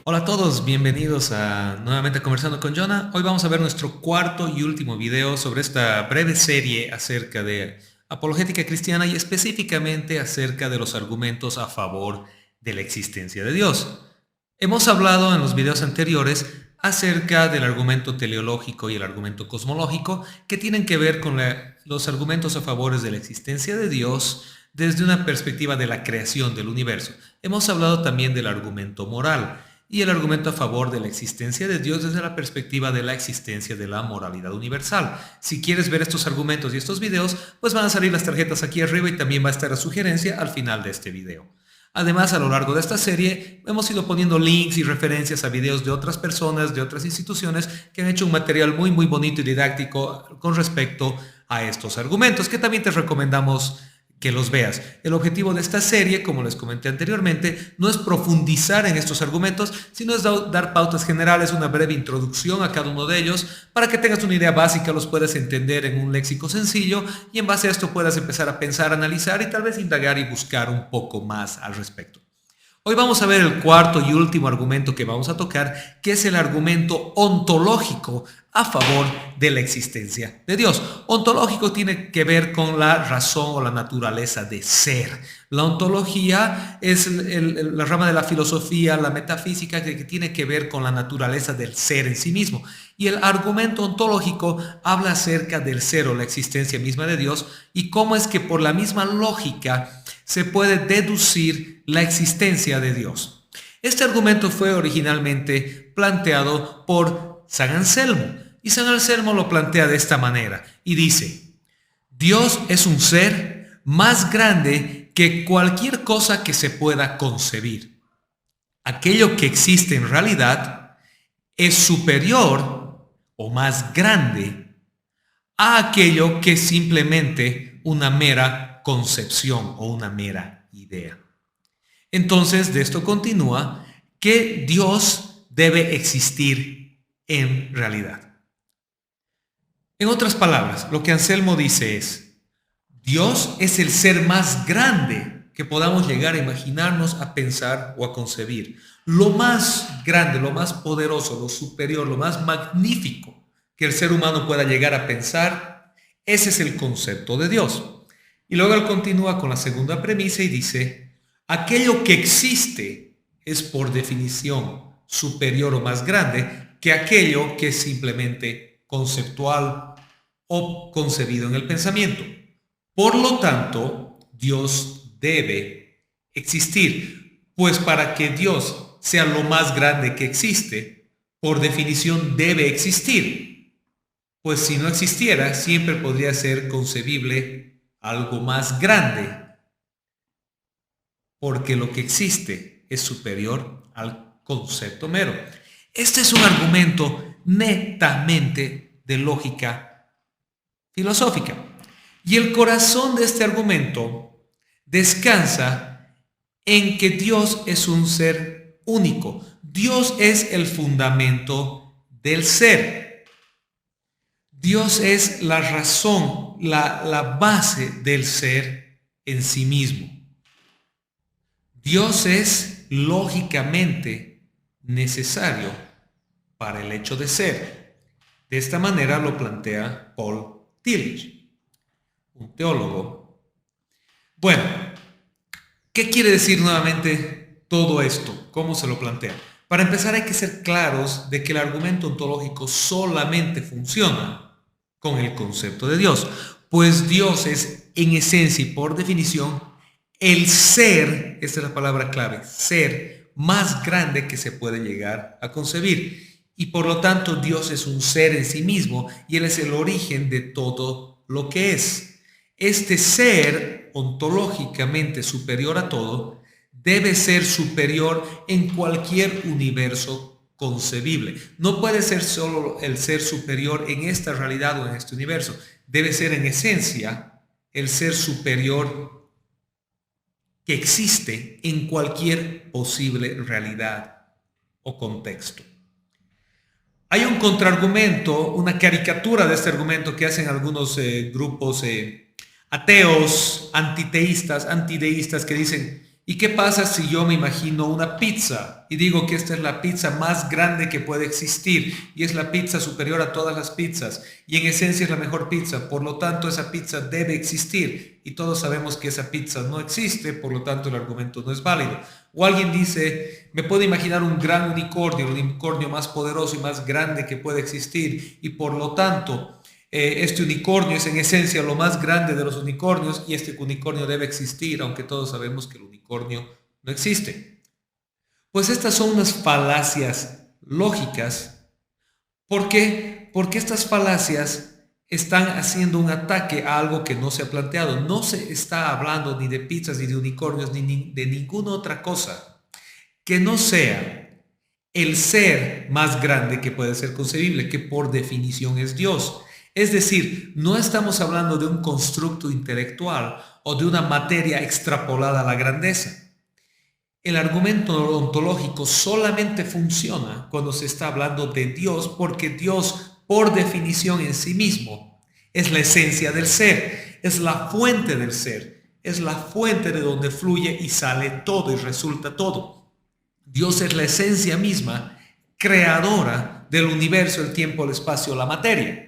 Hola a todos, bienvenidos a nuevamente a Conversando con Jonah. Hoy vamos a ver nuestro cuarto y último video sobre esta breve serie acerca de apologética cristiana y específicamente acerca de los argumentos a favor de la existencia de Dios. Hemos hablado en los videos anteriores acerca del argumento teleológico y el argumento cosmológico que tienen que ver con los argumentos a favor de la existencia de Dios desde una perspectiva de la creación del universo. Hemos hablado también del argumento moral y el argumento a favor de la existencia de Dios desde la perspectiva de la existencia de la moralidad universal. Si quieres ver estos argumentos y estos videos, pues van a salir las tarjetas aquí arriba y también va a estar la sugerencia al final de este video. Además, a lo largo de esta serie hemos ido poniendo links y referencias a videos de otras personas, de otras instituciones que han hecho un material muy bonito y didáctico con respecto a estos argumentos, que también te recomendamos que los veas. El objetivo de esta serie, como les comenté anteriormente, no es profundizar en estos argumentos, sino es dar pautas generales, una breve introducción a cada uno de ellos, para que tengas una idea básica, los puedas entender en un léxico sencillo y en base a esto puedas empezar a pensar, analizar y tal vez indagar y buscar un poco más al respecto. Hoy vamos a ver el cuarto y último argumento que vamos a tocar, que es el argumento ontológico a favor de la existencia de Dios. Ontológico tiene que ver con la razón o la naturaleza de ser. La ontología es la rama de la filosofía, la metafísica, que tiene que ver con la naturaleza del ser en sí mismo. Y el argumento ontológico habla acerca del ser o la existencia misma de Dios y cómo es que por la misma lógica se puede deducir la existencia de Dios. Este argumento fue originalmente planteado por San Anselmo, y San Anselmo lo plantea de esta manera, y dice: Dios es un ser más grande que cualquier cosa que se pueda concebir. Aquello que existe en realidad es superior o más grande a aquello que es simplemente una mera concepción o una mera idea. Entonces, de esto continúa que Dios debe existir en realidad. En otras palabras, lo que Anselmo dice es: Dios es el ser más grande que podamos llegar a imaginarnos, a pensar o a concebir. Lo más grande, lo más poderoso, lo superior, lo más magnífico que el ser humano pueda llegar a pensar, ese es el concepto de Dios. Y luego él continúa con la segunda premisa y dice: aquello que existe es por definición superior o más grande que aquello que es simplemente conceptual o concebido en el pensamiento. Por lo tanto, Dios debe existir, pues para que Dios sea lo más grande que existe, por definición debe existir, pues si no existiera, siempre podría ser concebible algo más grande, porque lo que existe es superior al concepto mero. Este es un argumento netamente de lógica filosófica. Y el corazón de este argumento descansa en que Dios es un ser único. Dios es el fundamento del ser. Dios es la razón, la base del ser en sí mismo. Dios es lógicamente necesario para el hecho de ser. De esta manera lo plantea Paul Tillich, un teólogo. Bueno, ¿qué quiere decir nuevamente todo esto? ¿Cómo se lo plantea? Para empezar, hay que ser claros de que el argumento ontológico solamente funciona con el concepto de Dios, pues Dios es en esencia y por definición el ser, esta es la palabra clave, ser más grande que se puede llegar a concebir. Y por lo tanto Dios es un ser en sí mismo y Él es el origen de todo lo que es. Este ser ontológicamente superior a todo debe ser superior en cualquier universo concebible. No puede ser solo el ser superior en esta realidad o en este universo. Debe ser en esencia el ser superior que existe en cualquier posible realidad o contexto. Hay un contraargumento, una caricatura de este argumento que hacen algunos grupos ateos, antiteístas, antideístas, que dicen ¿Y qué pasa si yo me imagino una pizza y digo que esta es la pizza más grande que puede existir y es la pizza superior a todas las pizzas y en esencia es la mejor pizza, por lo tanto esa pizza debe existir y todos sabemos que esa pizza no existe, por lo tanto el argumento no es válido? O alguien dice, me puedo imaginar un gran unicornio, el unicornio más poderoso y más grande que puede existir y por lo tanto este unicornio es en esencia lo más grande de los unicornios y este unicornio debe existir, aunque todos sabemos que el unicornio no existe. Pues estas son unas falacias lógicas. ¿Por qué? Porque estas falacias están haciendo un ataque a algo que no se ha planteado. No se está hablando ni de pizzas, ni de unicornios, ni de ninguna otra cosa que no sea el ser más grande que puede ser concebible, que por definición es Dios. Es decir, no estamos hablando de un constructo intelectual o de una materia extrapolada a la grandeza. El argumento ontológico solamente funciona cuando se está hablando de Dios, porque Dios, por definición en sí mismo, es la esencia del ser, es la fuente del ser, es la fuente de donde fluye y sale todo y resulta todo. Dios es la esencia misma, creadora del universo, el tiempo, el espacio, la materia.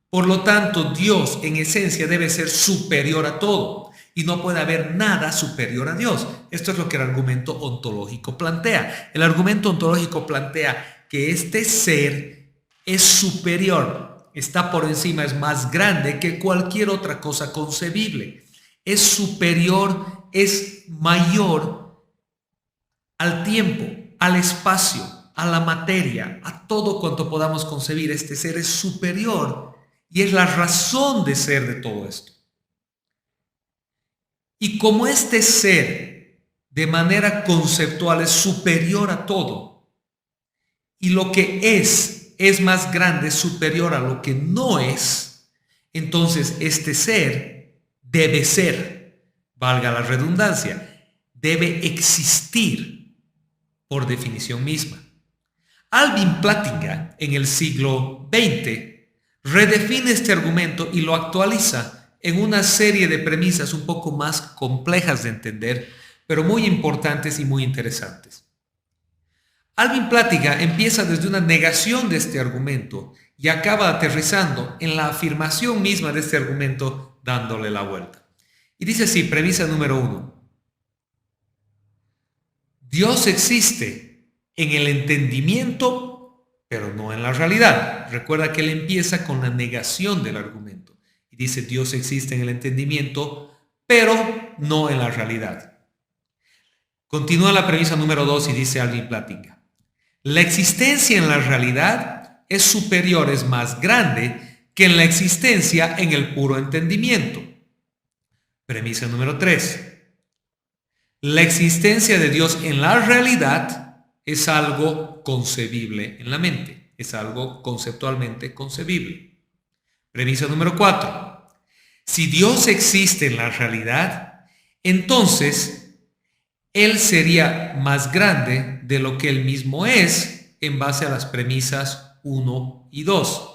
Por lo tanto, Dios en esencia debe ser superior a todo y no puede haber nada superior a Dios. Esto es lo que el argumento ontológico plantea. El argumento ontológico plantea que este ser es superior, está por encima, es más grande que cualquier otra cosa concebible. Es superior, es mayor al tiempo, al espacio, a la materia, a todo cuanto podamos concebir. Este ser es superior y es la razón de ser de todo esto. Y como este ser de manera conceptual es superior a todo y lo que es más grande, es superior a lo que no es, entonces este ser debe ser, valga la redundancia, debe existir por definición misma. Alvin Plantinga en el siglo XX redefine este argumento y lo actualiza en una serie de premisas un poco más complejas de entender, pero muy importantes y muy interesantes. Alvin Plantinga empieza desde una negación de este argumento y acaba aterrizando en la afirmación misma de este argumento, dándole la vuelta. Y dice así, premisa número 1. Dios existe en el entendimiento, pero no en la realidad. Recuerda que él empieza con la negación del argumento y dice Dios existe en el entendimiento, pero no en la realidad. Continúa la premisa número 2 y dice Alvin Plantinga: la existencia en la realidad es superior, es más grande que en la existencia en el puro entendimiento. Premisa número 3. La existencia de Dios en la realidad es algo concebible en la mente, es algo conceptualmente concebible. Premisa número 4. Si Dios existe en la realidad, entonces Él sería más grande de lo que Él mismo es en base a las premisas 1 y 2.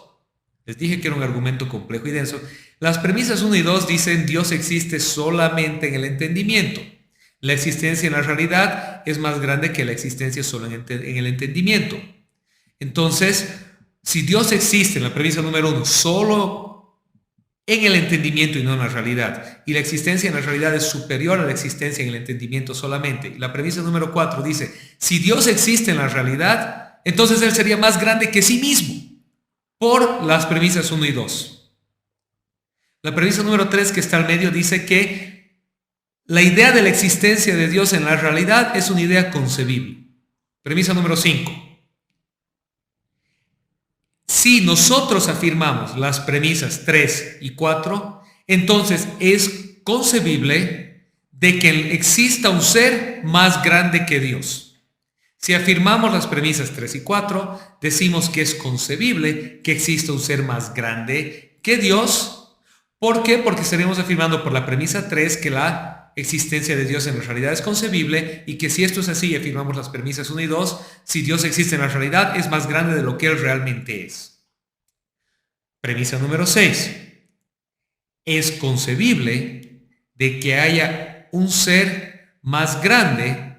Les dije que era un argumento complejo y denso. Las premisas 1 y 2 dicen Dios existe solamente en el entendimiento. La existencia en la realidad es más grande que la existencia solo en el entendimiento. Entonces, si Dios existe en la premisa número 1 solo en el entendimiento y no en la realidad, y la existencia en la realidad es superior a la existencia en el entendimiento solamente, y la premisa número 4 dice, si Dios existe en la realidad, entonces Él sería más grande que sí mismo, por las premisas 1 y 2. La premisa número 3 que está al medio dice que la idea de la existencia de Dios en la realidad es una idea concebible. Premisa número 5. Si nosotros afirmamos las premisas 3 y 4, entonces es concebible de que exista un ser más grande que Dios. Si afirmamos las premisas 3 y 4, decimos que es concebible que exista un ser más grande que Dios. ¿Por qué? Porque estaremos afirmando por la premisa 3 que la existencia de Dios en la realidad es concebible y que si esto es así y afirmamos las premisas 1 y 2, si Dios existe en la realidad es más grande de lo que Él realmente es. Premisa número 6. Es concebible de que haya un ser más grande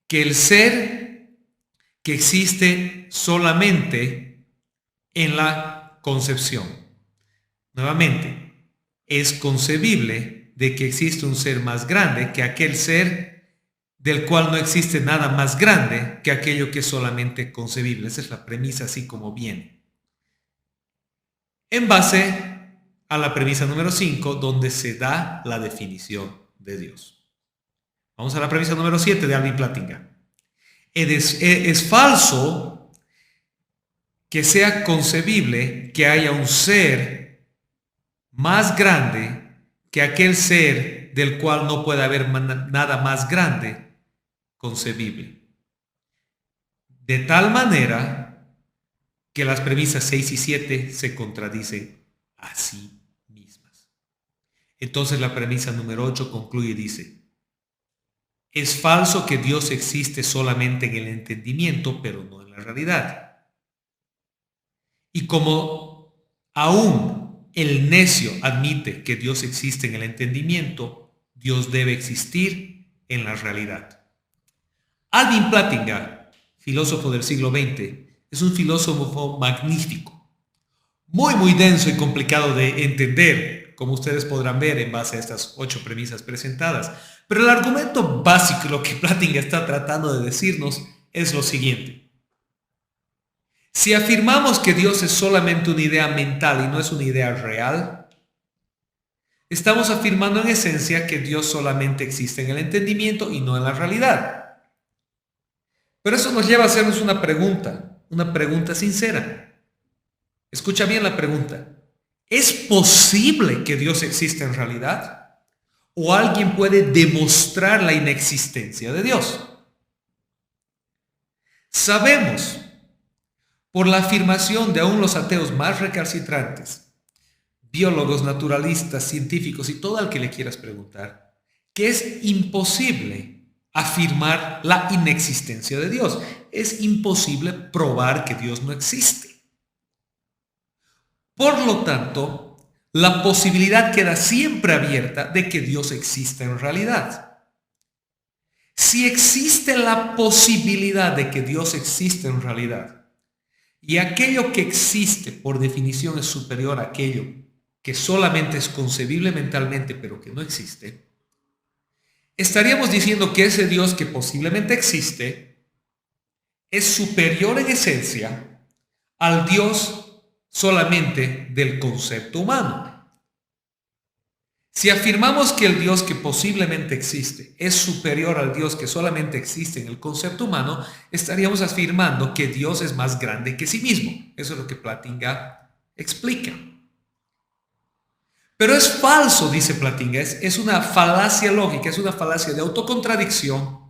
que el ser que existe solamente en la concepción. Nuevamente, es concebible de que existe un ser más grande que aquel ser del cual no existe nada más grande que aquello que es solamente concebible. Esa es la premisa así como viene. En base a la premisa número 5, donde se da la definición de Dios. Vamos a la premisa número 7 de Alvin Plantinga. Es falso que sea concebible que haya un ser más grande que aquel ser del cual no puede haber nada más grande concebible. De tal manera que las premisas 6 y 7 se contradicen a sí mismas. Entonces la premisa número 8 concluye y dice: es falso que Dios existe solamente en el entendimiento, pero no en la realidad. Y como aún el necio admite que Dios existe en el entendimiento, Dios debe existir en la realidad. Alvin Plantinga, filósofo del siglo XX, es un filósofo magnífico, muy denso y complicado de entender, como ustedes podrán ver en base a estas 8 premisas presentadas. Pero el argumento básico, lo que Plantinga está tratando de decirnos, es lo siguiente. Si afirmamos que Dios es solamente una idea mental y no es una idea real, estamos afirmando en esencia que Dios solamente existe en el entendimiento y no en la realidad. Pero eso nos lleva a hacernos una pregunta sincera. Escucha bien la pregunta. ¿Es posible que Dios exista en realidad? ¿O alguien puede demostrar la inexistencia de Dios? Sabemos, por la afirmación de aún los ateos más recalcitrantes, biólogos, naturalistas, científicos y todo al que le quieras preguntar, que es imposible afirmar la inexistencia de Dios. Es imposible probar que Dios no existe. Por lo tanto, la posibilidad queda siempre abierta de que Dios exista en realidad. Si existe la posibilidad de que Dios exista en realidad, y aquello que existe por definición es superior a aquello que solamente es concebible mentalmente pero que no existe, estaríamos diciendo que ese Dios que posiblemente existe es superior en esencia al Dios solamente del concepto humano. Si afirmamos que el Dios que posiblemente existe es superior al Dios que solamente existe en el concepto humano, estaríamos afirmando que Dios es más grande que sí mismo. Eso es lo que Plantinga explica. Pero es falso, dice Plantinga, es una falacia lógica, es una falacia de autocontradicción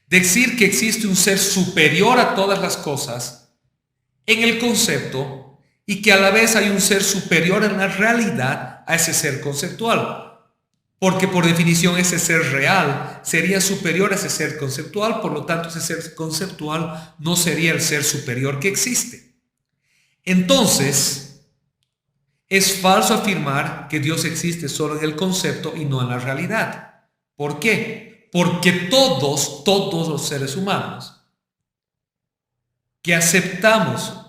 decir que existe un ser superior a todas las cosas en el concepto y que a la vez hay un ser superior en la realidad a ese ser conceptual. Porque por definición ese ser real sería superior a ese ser conceptual, por lo tanto ese ser conceptual no sería el ser superior que existe. Entonces, es falso afirmar que Dios existe solo en el concepto y no en la realidad. ¿Por qué? Porque todos los seres humanos que aceptamos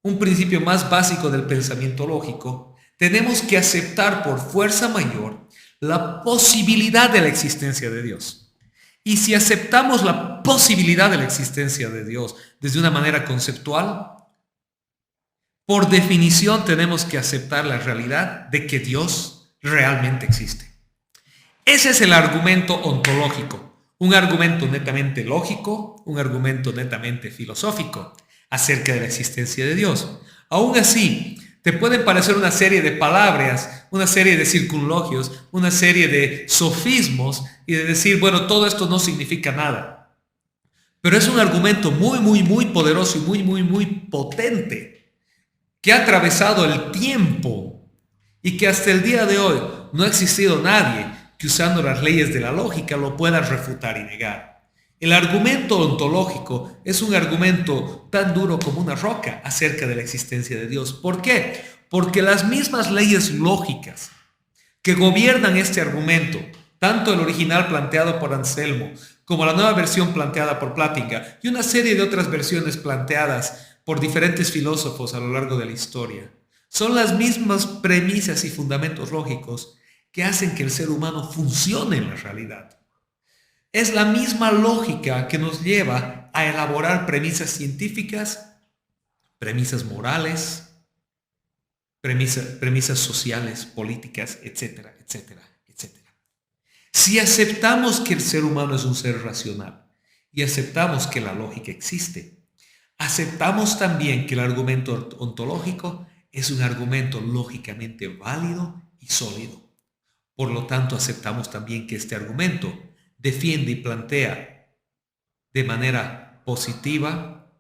un principio más básico del pensamiento lógico, tenemos que aceptar por fuerza mayor la posibilidad de la existencia de Dios. Y si aceptamos la posibilidad de la existencia de Dios desde una manera conceptual, por definición tenemos que aceptar la realidad de que Dios realmente existe. Ese es el argumento ontológico, un argumento netamente lógico, un argumento netamente filosófico acerca de la existencia de Dios. Aún así, te pueden parecer una serie de palabras, una serie de circunloquios, una serie de sofismos y de decir, bueno, todo esto no significa nada. Pero es un argumento muy poderoso y muy potente que ha atravesado el tiempo y que hasta el día de hoy no ha existido nadie que usando las leyes de la lógica lo pueda refutar y negar. El argumento ontológico es un argumento tan duro como una roca acerca de la existencia de Dios. ¿Por qué? Porque las mismas leyes lógicas que gobiernan este argumento, tanto el original planteado por Anselmo como la nueva versión planteada por Plantinga y una serie de otras versiones planteadas por diferentes filósofos a lo largo de la historia, son las mismas premisas y fundamentos lógicos que hacen que el ser humano funcione en la realidad. Es la misma lógica que nos lleva a elaborar premisas científicas, premisas morales, premisas sociales, políticas, etcétera, etcétera, etcétera. Si aceptamos que el ser humano es un ser racional y aceptamos que la lógica existe, aceptamos también que el argumento ontológico es un argumento lógicamente válido y sólido. Por lo tanto, aceptamos también que este argumento defiende y plantea de manera positiva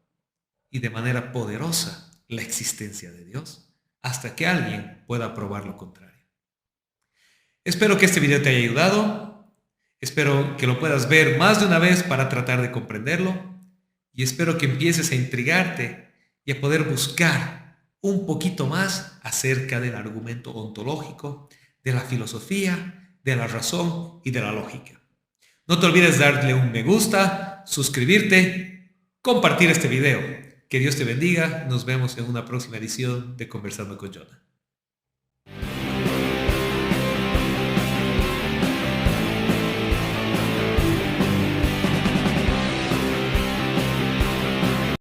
y de manera poderosa la existencia de Dios, hasta que alguien pueda probar lo contrario. Espero que este video te haya ayudado, espero que lo puedas ver más de una vez para tratar de comprenderlo y espero que empieces a intrigarte y a poder buscar un poquito más acerca del argumento ontológico, de la filosofía, de la razón y de la lógica. No te olvides darle un me gusta, suscribirte, compartir este video. Que Dios te bendiga. Nos vemos en una próxima edición de Conversando con Jonah.